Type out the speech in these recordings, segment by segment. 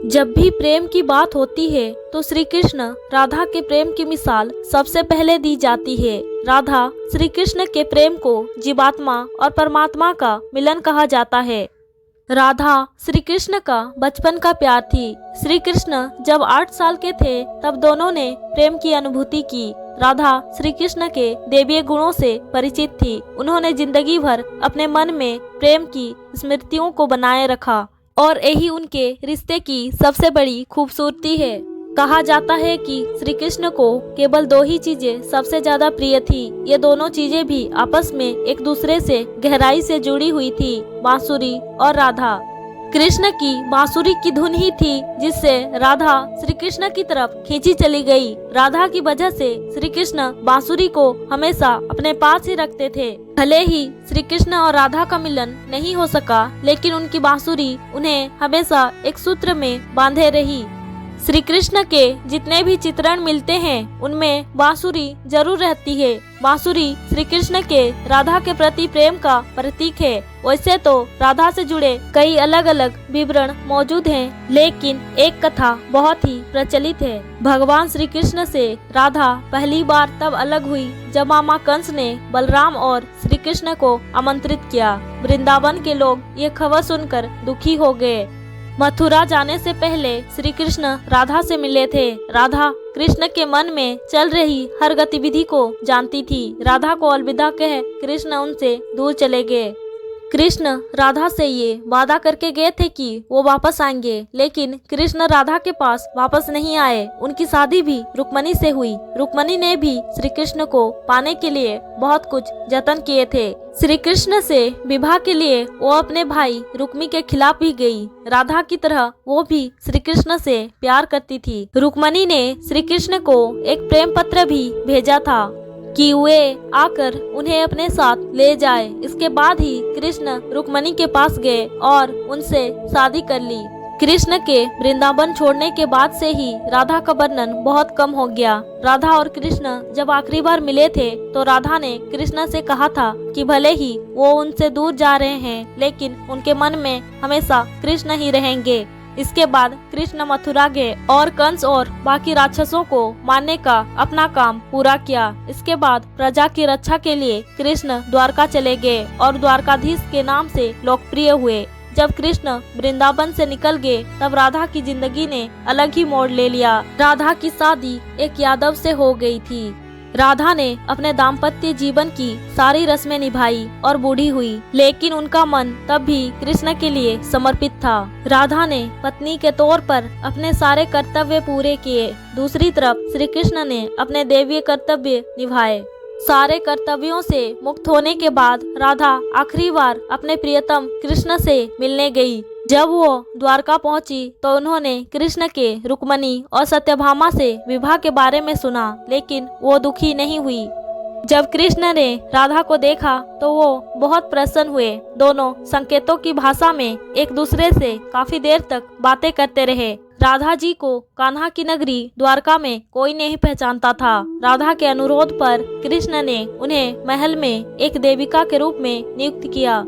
जब भी प्रेम की बात होती है तो श्री कृष्ण राधा के प्रेम की मिसाल सबसे पहले दी जाती है। राधा श्री कृष्ण के प्रेम को जीवात्मा और परमात्मा का मिलन कहा जाता है। राधा श्री कृष्ण का बचपन का प्यार थी। श्री कृष्ण जब 8 साल के थे तब दोनों ने प्रेम की अनुभूति की। राधा श्री कृष्ण के दैवीय गुणों से परिचित थी। उन्होंने जिंदगी भर अपने मन में प्रेम की स्मृतियों को बनाए रखा और यही उनके रिश्ते की सबसे बड़ी खूबसूरती है। कहा जाता है कि श्री कृष्ण को केवल 2 ही चीजें सबसे ज्यादा प्रिय थी। ये दोनों चीजें भी आपस में एक दूसरे से गहराई से जुड़ी हुई थी, बांसुरी और राधा। कृष्ण की बांसुरी की धुन ही थी जिससे राधा श्री कृष्ण की तरफ खींची चली गई। राधा की वजह से श्री कृष्ण बांसुरी को हमेशा अपने पास ही रखते थे। भले ही श्री कृष्ण और राधा का मिलन नहीं हो सका, लेकिन उनकी बांसुरी उन्हें हमेशा एक सूत्र में बांधे रही। श्री कृष्ण के जितने भी चित्रण मिलते हैं उनमें बांसुरी जरूर रहती है। बांसुरी श्री कृष्ण के राधा के प्रति प्रेम का प्रतीक है। वैसे तो राधा से जुड़े कई अलग अलग विवरण मौजूद हैं, लेकिन एक कथा बहुत ही प्रचलित है। भगवान श्री कृष्ण से राधा पहली बार तब अलग हुई जब मामा कंस ने बलराम और श्री कृष्ण को आमंत्रित किया। वृंदावन के लोग ये खबर सुनकर दुखी हो गए। मथुरा जाने से पहले श्री कृष्ण राधा से मिले थे। राधा कृष्ण के मन में चल रही हर गतिविधि को जानती थी। राधा को अलविदा कह कृष्ण उनसे दूर चले गए। कृष्ण राधा से ये वादा करके गए थे कि वो वापस आएंगे, लेकिन कृष्ण राधा के पास वापस नहीं आए। उनकी शादी भी रुक्मणी से हुई। रुक्मणी ने भी श्री कृष्ण को पाने के लिए बहुत कुछ जतन किए थे। श्री कृष्ण से विवाह के लिए वो अपने भाई रुक्मी के खिलाफ भी गई। राधा की तरह वो भी श्री कृष्ण से प्यार करती थी। रुक्मणी ने श्री कृष्ण को एक प्रेम पत्र भी भेजा था कि वे आकर उन्हें अपने साथ ले जाए। इसके बाद ही कृष्ण रुक्मणी के पास गए और उनसे शादी कर ली। कृष्ण के वृंदावन छोड़ने के बाद से ही राधा का वर्णन बहुत कम हो गया। राधा और कृष्ण जब आखिरी बार मिले थे तो राधा ने कृष्ण से कहा था कि भले ही वो उनसे दूर जा रहे हैं, लेकिन उनके मन में हमेशा कृष्ण ही रहेंगे। इसके बाद कृष्ण मथुरा गए और कंस और बाकी राक्षसों को मारने का अपना काम पूरा किया। इसके बाद प्रजा की रक्षा के लिए कृष्ण द्वारका चले गए और द्वारकाधीश के नाम से लोकप्रिय हुए। जब कृष्ण वृंदावन से निकल गए तब राधा की जिंदगी ने अलग ही मोड़ ले लिया। राधा की शादी एक यादव से हो गई थी। राधा ने अपने दाम्पत्य जीवन की सारी रस्में निभाई और बूढ़ी हुई, लेकिन उनका मन तब भी कृष्ण के लिए समर्पित था। राधा ने पत्नी के तौर पर अपने सारे कर्तव्य पूरे किए। दूसरी तरफ श्री कृष्ण ने अपने दैवीय कर्तव्य निभाए। सारे कर्तव्यों से मुक्त होने के बाद राधा आखिरी बार अपने प्रियतम कृष्ण से मिलने गई। जब वो द्वारका पहुंची तो उन्होंने कृष्ण के रुक्मणी और सत्यभामा से विवाह के बारे में सुना, लेकिन वो दुखी नहीं हुई। जब कृष्ण ने राधा को देखा तो वो बहुत प्रसन्न हुए। दोनों संकेतों की भाषा में एक दूसरे से काफी देर तक बातें करते रहे। राधा जी को कान्हा की नगरी द्वारका में कोई नहीं पहचानता था। राधा के अनुरोध पर कृष्ण ने उन्हें महल में एक देविका के रूप में नियुक्त किया।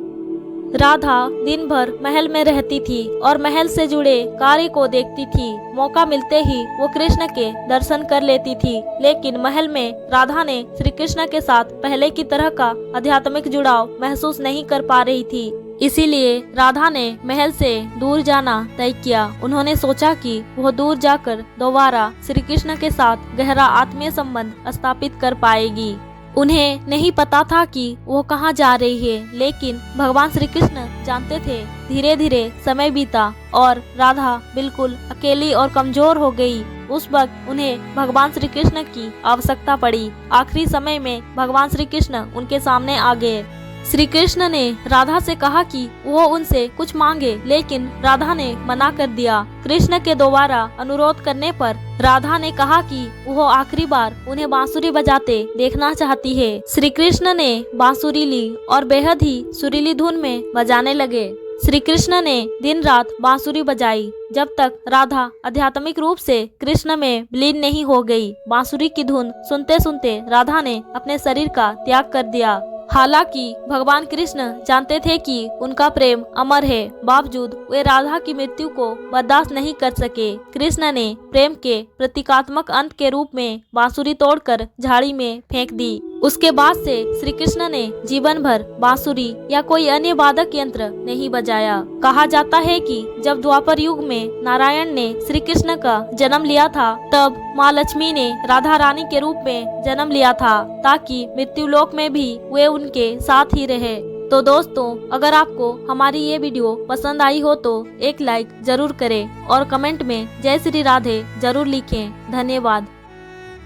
राधा दिन भर महल में रहती थी और महल से जुड़े कार्य को देखती थी। मौका मिलते ही वो कृष्ण के दर्शन कर लेती थी, लेकिन महल में राधा ने श्री कृष्ण के साथ पहले की तरह का आध्यात्मिक जुड़ाव महसूस नहीं कर पा रही थी। इसीलिए राधा ने महल से दूर जाना तय किया। उन्होंने सोचा कि वो दूर जाकर दोबारा श्री कृष्ण के साथ गहरा आत्मीय संबंध स्थापित कर पाएगी। उन्हें नहीं पता था कि वो कहाँ जा रही है, लेकिन भगवान श्री कृष्ण जानते थे। धीरे धीरे समय बीता और राधा बिल्कुल अकेली और कमजोर हो गई। उस वक्त उन्हें भगवान श्री कृष्ण की आवश्यकता पड़ी। आखिरी समय में भगवान श्री कृष्ण उनके सामने आ गए। श्री कृष्ण ने राधा से कहा कि वो उनसे कुछ मांगे, लेकिन राधा ने मना कर दिया। कृष्ण के दोबारा अनुरोध करने पर राधा ने कहा कि वो आखिरी बार उन्हें बांसुरी बजाते देखना चाहती है। श्री कृष्ण ने बांसुरी ली और बेहद ही सुरीली धुन में बजाने लगे। श्री कृष्ण ने दिन रात बांसुरी बजाई जब तक राधा आध्यात्मिक रूप से कृष्ण में विलीन नहीं हो गई। बांसुरी की धुन सुनते सुनते राधा ने अपने शरीर का त्याग कर दिया हालांकि भगवान कृष्ण जानते थे कि उनका प्रेम अमर है, बावजूद वे राधा की मृत्यु को बर्दाश्त नहीं कर सके। कृष्ण ने प्रेम के प्रतीकात्मक अंत के रूप में बांसुरी तोड़कर झाड़ी में फेंक दी। उसके बाद से श्री कृष्ण ने जीवन भर बांसुरी या कोई अन्य वादक यंत्र नहीं बजाया। कहा जाता है कि जब द्वापर युग में नारायण ने श्री कृष्ण का जन्म लिया था, तब माँ लक्ष्मी ने राधा रानी के रूप में जन्म लिया था, ताकि मृत्यु लोक में भी वे उनके साथ ही रहे। तो दोस्तों, अगर आपको हमारी ये वीडियो पसंद आई हो तो एक लाइक जरूर करें और कमेंट में जय श्री राधे जरूर लिखें। धन्यवाद।